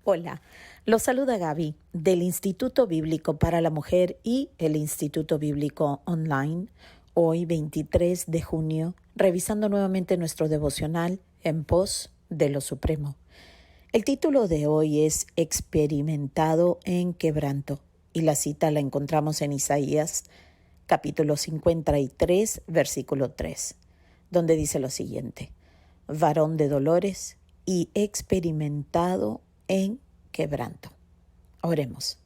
Hola, los saluda Gaby del Instituto Bíblico para la Mujer y el Instituto Bíblico Online. Hoy, 23 de junio, revisando nuevamente nuestro devocional en pos de lo supremo. El título de hoy es Experimentado en quebranto y la cita la encontramos en Isaías capítulo 53, versículo 3, donde dice lo siguiente: varón de dolores y experimentado en quebranto. Oremos.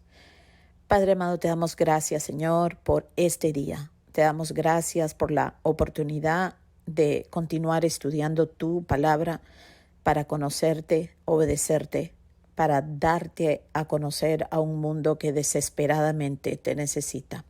Padre amado, te damos gracias, Señor, por este día. Te damos gracias por la oportunidad de continuar estudiando tu palabra para conocerte, obedecerte, para darte a conocer a un mundo que desesperadamente te necesita.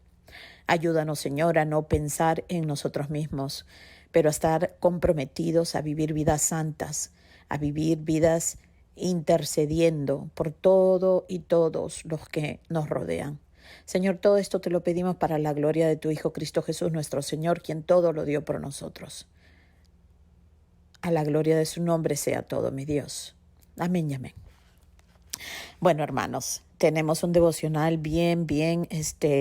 Ayúdanos, Señor, a no pensar en nosotros mismos, pero a estar comprometidos a vivir vidas santas, a vivir vidas intercediendo por todo y todos los que nos rodean. Señor, todo esto te lo pedimos para la gloria de tu Hijo Cristo Jesús, nuestro Señor, quien todo lo dio por nosotros. A la gloria de su nombre sea todo, mi Dios. Amén y amén. Bueno, hermanos, tenemos un devocional bien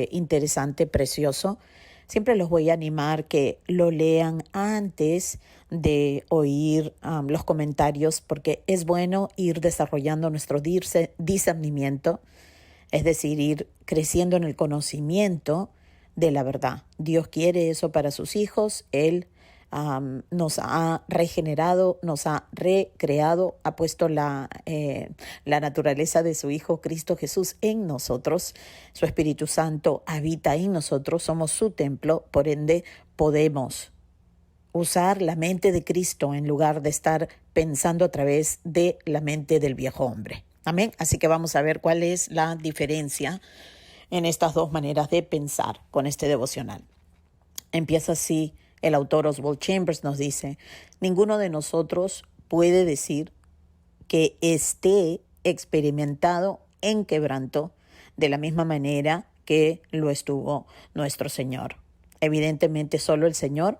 interesante, precioso. Siempre los voy a animar que lo lean antes de oír los comentarios, porque es bueno ir desarrollando nuestro discernimiento, es decir, ir creciendo en el conocimiento de la verdad. Dios quiere eso para sus hijos. Él nos ha regenerado, nos ha recreado, ha puesto la naturaleza de su Hijo Cristo Jesús en nosotros. Su Espíritu Santo habita en nosotros, somos su templo, por ende podemos usar la mente de Cristo en lugar de estar pensando a través de la mente del viejo hombre. Amén. Así que vamos a ver cuál es la diferencia en estas dos maneras de pensar con este devocional. Empieza así. El autor Oswald Chambers nos dice: ninguno de nosotros puede decir que esté experimentado en quebranto de la misma manera que lo estuvo nuestro Señor. Evidentemente, solo el Señor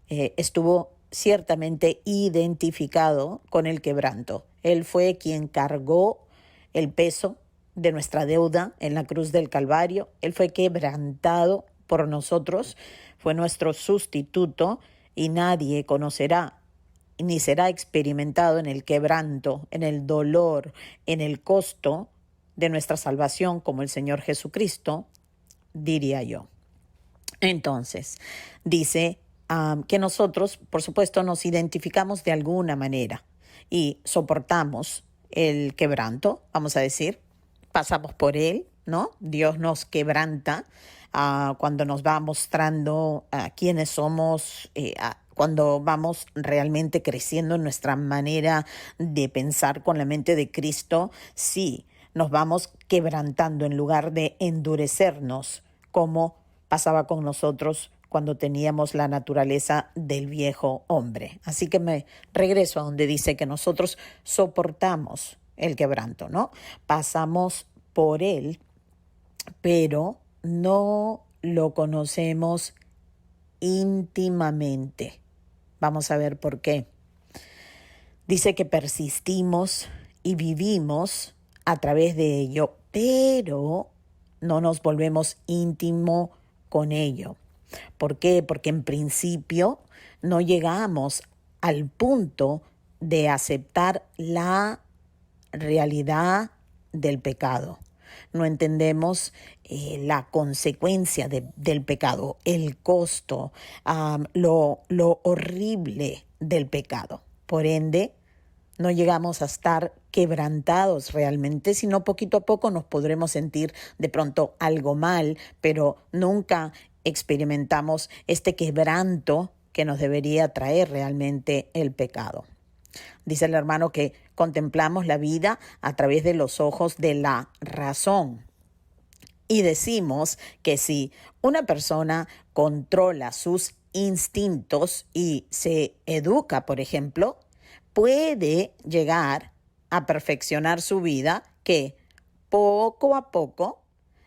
estuvo ciertamente identificado con el quebranto. Él fue quien cargó el peso de nuestra deuda en la cruz del Calvario. Él fue quebrantado por nosotros, fue nuestro sustituto, y nadie conocerá ni será experimentado en el quebranto, en el dolor, en el costo de nuestra salvación como el Señor Jesucristo, diría yo. Entonces, dice que nosotros, por supuesto, nos identificamos de alguna manera y soportamos el quebranto, vamos a decir, pasamos por él, ¿no? Dios nos quebranta cuando nos va mostrando quiénes somos, cuando vamos realmente creciendo en nuestra manera de pensar con la mente de Cristo. Sí, nos vamos quebrantando en lugar de endurecernos, como pasaba con nosotros cuando teníamos la naturaleza del viejo hombre. Así que me regreso a donde dice que nosotros soportamos el quebranto, ¿no? Pasamos por él, pero no lo conocemos íntimamente. Vamos a ver por qué. Dice que persistimos y vivimos a través de ello, pero no nos volvemos íntimos con ello. ¿Por qué? Porque en principio no llegamos al punto de aceptar la realidad del pecado. No entendemos la consecuencia del pecado, el costo, lo horrible del pecado. Por ende, no llegamos a estar quebrantados realmente, sino poquito a poco nos podremos sentir de pronto algo mal, pero nunca experimentamos este quebranto que nos debería traer realmente el pecado. Dice el hermano que contemplamos la vida a través de los ojos de la razón. Y decimos que si una persona controla sus instintos y se educa, por ejemplo, puede llegar a perfeccionar su vida, que poco a poco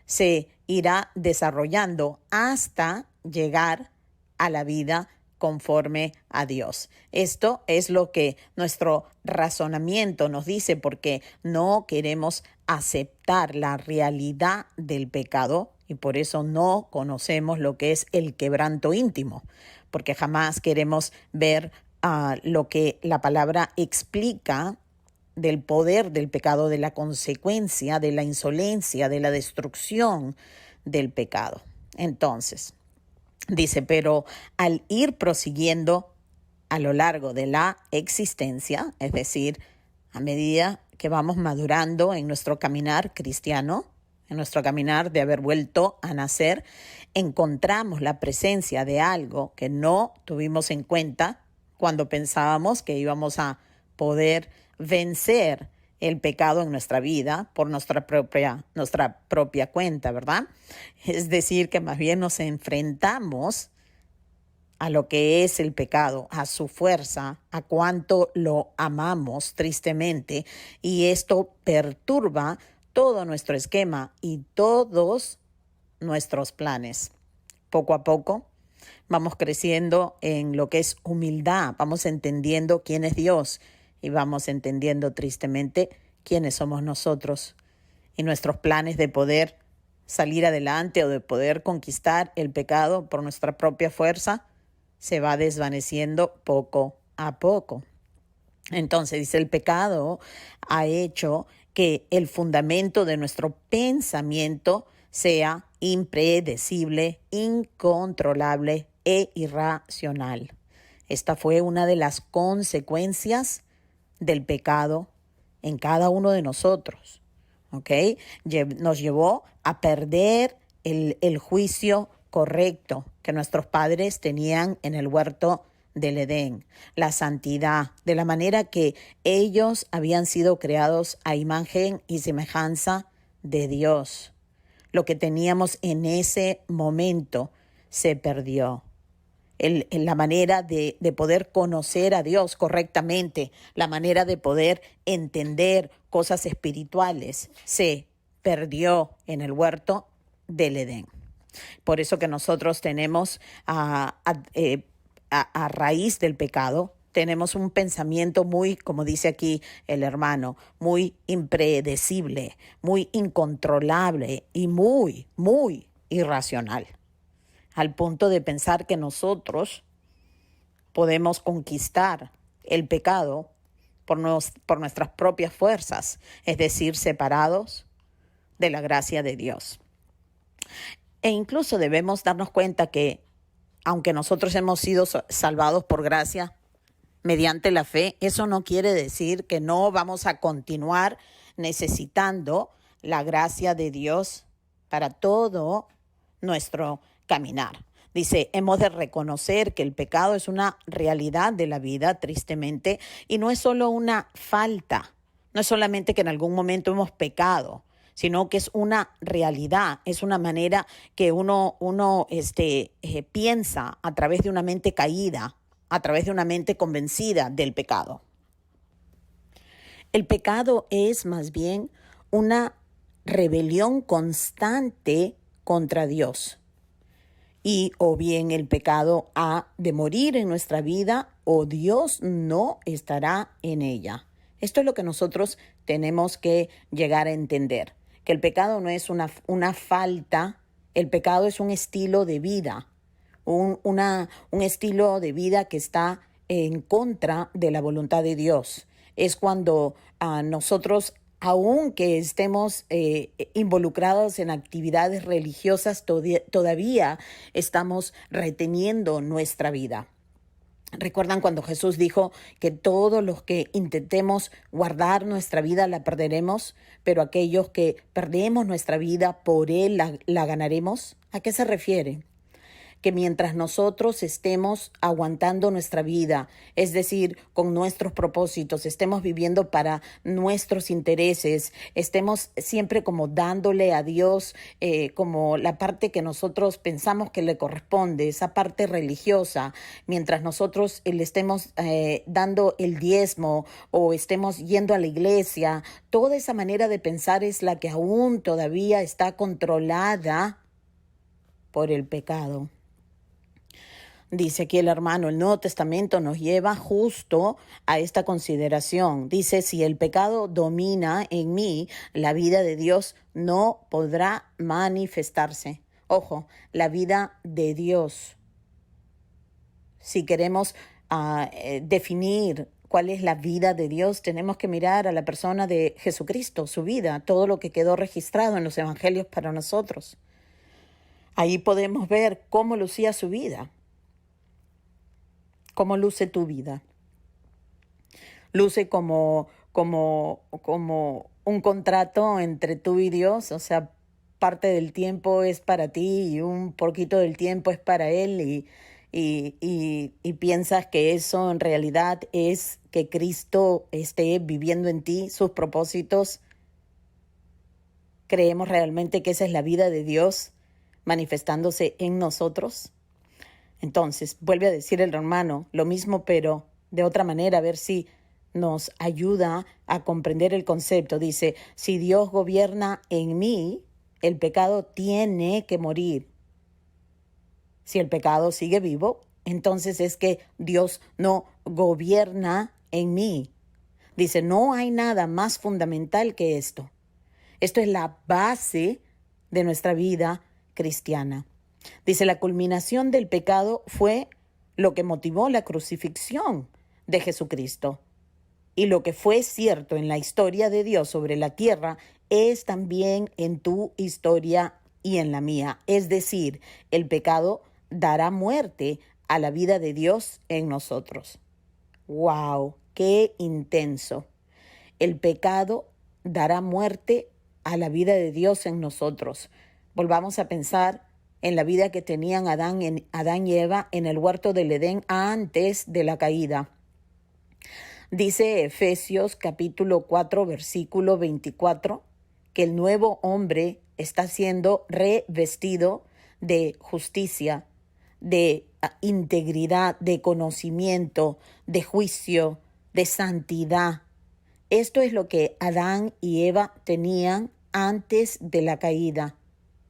se irá desarrollando hasta llegar a la vida conforme a Dios. Esto es lo que nuestro razonamiento nos dice, porque no queremos aceptar la realidad del pecado y por eso no conocemos lo que es el quebranto íntimo, porque jamás queremos ver lo que la palabra explica del poder del pecado, de la consecuencia, de la insolencia, de la destrucción del pecado. Entonces, dice, pero al ir prosiguiendo a lo largo de la existencia, es decir, a medida que vamos madurando en nuestro caminar cristiano, en nuestro caminar de haber vuelto a nacer, encontramos la presencia de algo que no tuvimos en cuenta cuando pensábamos que íbamos a poder vencer el pecado en nuestra vida por nuestra propia cuenta, ¿verdad? Es decir, que más bien nos enfrentamos a lo que es el pecado, a su fuerza, a cuánto lo amamos tristemente, y esto perturba todo nuestro esquema y todos nuestros planes. Poco a poco vamos creciendo en lo que es humildad, vamos entendiendo quién es Dios y vamos entendiendo tristemente quiénes somos nosotros y nuestros planes de poder salir adelante o de poder conquistar el pecado por nuestra propia fuerza se va desvaneciendo poco a poco. Entonces dice, el pecado ha hecho que el fundamento de nuestro pensamiento sea impredecible, incontrolable e irracional. Esta fue una de las consecuencias del pecado en cada uno de nosotros, ¿ok? Nos llevó a perder el juicio correcto que nuestros padres tenían en el huerto del Edén, la santidad, de la manera que ellos habían sido creados a imagen y semejanza de Dios. Lo que teníamos en ese momento se perdió. La manera de poder conocer a Dios correctamente, la manera de poder entender cosas espirituales, se perdió en el huerto del Edén. Por eso que nosotros tenemos a raíz del pecado, tenemos un pensamiento muy, como dice aquí el hermano, muy impredecible, muy incontrolable y muy, muy irracional, al punto de pensar que nosotros podemos conquistar el pecado por nuestras propias fuerzas, es decir, separados de la gracia de Dios. E incluso debemos darnos cuenta que, aunque nosotros hemos sido salvados por gracia mediante la fe, eso no quiere decir que no vamos a continuar necesitando la gracia de Dios para todo nuestro caminar. Dice, hemos de reconocer que el pecado es una realidad de la vida, tristemente, y no es solo una falta, no es solamente que en algún momento hemos pecado, sino que es una realidad, es una manera que uno piensa a través de una mente caída, a través de una mente convencida del pecado. El pecado es más bien una rebelión constante contra Dios. Y o bien el pecado ha de morir en nuestra vida o Dios no estará en ella. Esto es lo que nosotros tenemos que llegar a entender, que el pecado no es una falta, el pecado es un estilo de vida, un estilo de vida que está en contra de la voluntad de Dios. Es cuando nosotros, aunque estemos involucrados en actividades religiosas, todavía estamos reteniendo nuestra vida. ¿Recuerdan cuando Jesús dijo que todos los que intentemos guardar nuestra vida la perderemos, pero aquellos que perdemos nuestra vida por Él la ganaremos? ¿A qué se refiere? Que mientras nosotros estemos aguantando nuestra vida, es decir, con nuestros propósitos, estemos viviendo para nuestros intereses, estemos siempre como dándole a Dios como la parte que nosotros pensamos que le corresponde, esa parte religiosa, mientras nosotros le estemos dando el diezmo o estemos yendo a la iglesia, toda esa manera de pensar es la que aún todavía está controlada por el pecado. Dice aquí el hermano, el Nuevo Testamento nos lleva justo a esta consideración. Dice, si el pecado domina en mí, la vida de Dios no podrá manifestarse. Ojo, la vida de Dios. Si queremos definir cuál es la vida de Dios, tenemos que mirar a la persona de Jesucristo, su vida, todo lo que quedó registrado en los evangelios para nosotros. Ahí podemos ver cómo lucía su vida. ¿Cómo luce tu vida? Luce como un contrato entre tú y Dios, o sea, parte del tiempo es para ti y un poquito del tiempo es para Él y piensas que eso en realidad es que Cristo esté viviendo en ti sus propósitos. ¿Creemos realmente que esa es la vida de Dios manifestándose en nosotros? Entonces, vuelve a decir el hermano, lo mismo pero de otra manera, a ver si nos ayuda a comprender el concepto. Dice, si Dios gobierna en mí, el pecado tiene que morir. Si el pecado sigue vivo, entonces es que Dios no gobierna en mí. Dice, no hay nada más fundamental que esto. Esto es la base de nuestra vida cristiana. Dice, la culminación del pecado fue lo que motivó la crucifixión de Jesucristo. Y lo que fue cierto en la historia de Dios sobre la tierra es también en tu historia y en la mía. Es decir, el pecado dará muerte a la vida de Dios en nosotros. ¡Wow! ¡Qué intenso! El pecado dará muerte a la vida de Dios en nosotros. Volvamos a pensar en la vida que tenían Adán y Eva en el huerto del Edén antes de la caída. Dice Efesios capítulo 4, versículo 24, que el nuevo hombre está siendo revestido de justicia, de integridad, de conocimiento, de juicio, de santidad. Esto es lo que Adán y Eva tenían antes de la caída.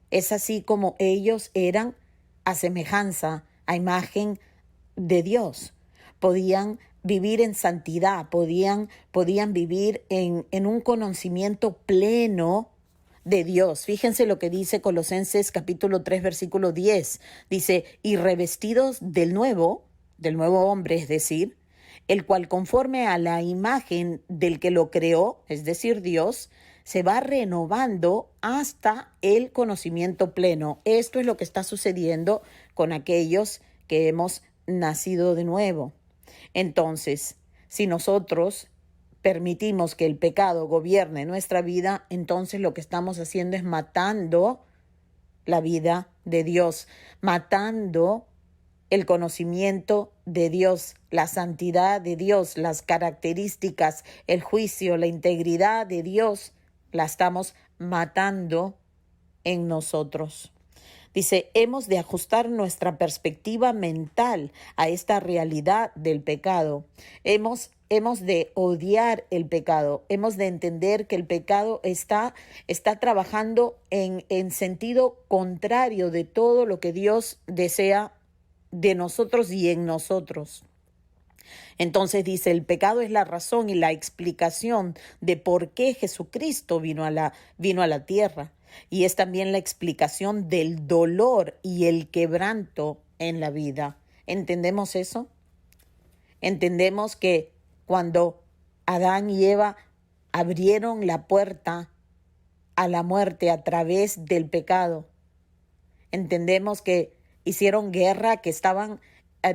Es así como ellos eran a semejanza, a imagen de Dios. Podían vivir en santidad, podían vivir en un conocimiento pleno de Dios. Fíjense lo que dice Colosenses capítulo 3, versículo 10. Dice, y revestidos del nuevo hombre, es decir, el cual conforme a la imagen del que lo creó, es decir, Dios, se va renovando hasta el conocimiento pleno. Esto es lo que está sucediendo con aquellos que hemos nacido de nuevo. Entonces, si nosotros permitimos que el pecado gobierne nuestra vida, entonces lo que estamos haciendo es matando la vida de Dios, matando el conocimiento de Dios, la santidad de Dios, las características, el juicio, la integridad de Dios, la estamos matando en nosotros. Dice, hemos de ajustar nuestra perspectiva mental a esta realidad del pecado. Hemos de odiar el pecado. Hemos de entender que el pecado está trabajando en sentido contrario de todo lo que Dios desea de nosotros y en nosotros. Entonces dice, el pecado es la razón y la explicación de por qué Jesucristo vino a la tierra. Y es también la explicación del dolor y el quebranto en la vida. ¿Entendemos eso? Entendemos que cuando Adán y Eva abrieron la puerta a la muerte a través del pecado, entendemos que hicieron guerra, que estaban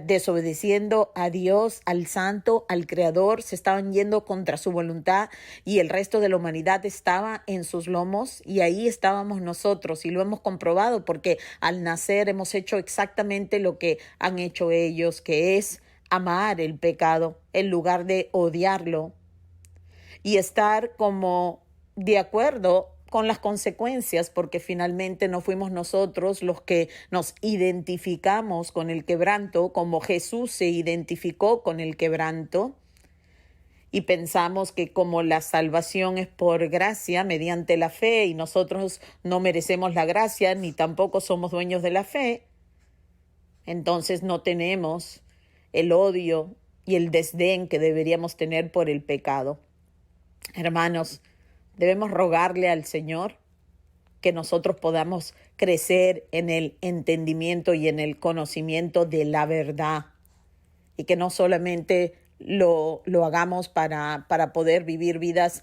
desobedeciendo a Dios, al Santo, al Creador, se estaban yendo contra su voluntad y el resto de la humanidad estaba en sus lomos y ahí estábamos nosotros y lo hemos comprobado porque al nacer hemos hecho exactamente lo que han hecho ellos, que es amar el pecado en lugar de odiarlo y estar como de acuerdo con las consecuencias, porque finalmente no fuimos nosotros los que nos identificamos con el quebranto, como Jesús se identificó con el quebranto, y pensamos que como la salvación es por gracia, mediante la fe, y nosotros no merecemos la gracia, ni tampoco somos dueños de la fe, entonces no tenemos el odio y el desdén que deberíamos tener por el pecado. Hermanos, debemos rogarle al Señor que nosotros podamos crecer en el entendimiento y en el conocimiento de la verdad, y que no solamente lo hagamos para poder vivir vidas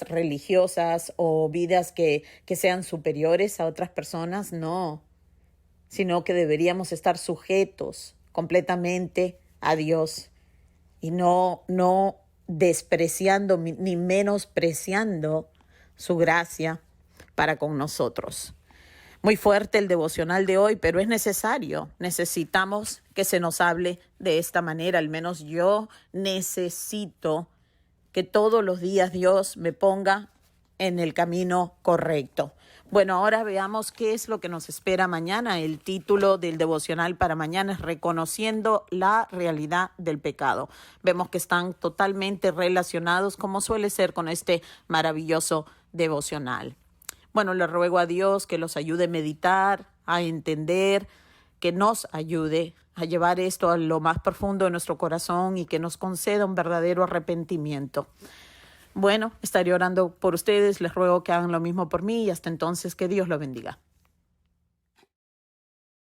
religiosas o vidas que sean superiores a otras personas, no, sino que deberíamos estar sujetos completamente a Dios y no despreciando ni menospreciando su gracia para con nosotros. Muy fuerte el devocional de hoy, pero es necesario. Necesitamos que se nos hable de esta manera. Al menos yo necesito que todos los días Dios me ponga en el camino correcto. Bueno, ahora veamos qué es lo que nos espera mañana. El título del devocional para mañana es Reconociendo la realidad del pecado. Vemos que están totalmente relacionados, como suele ser con este maravilloso devocional. Bueno, le ruego a Dios que los ayude a meditar, a entender, que nos ayude a llevar esto a lo más profundo de nuestro corazón y que nos conceda un verdadero arrepentimiento. Bueno, estaré orando por ustedes, les ruego que hagan lo mismo por mí y hasta entonces que Dios los bendiga.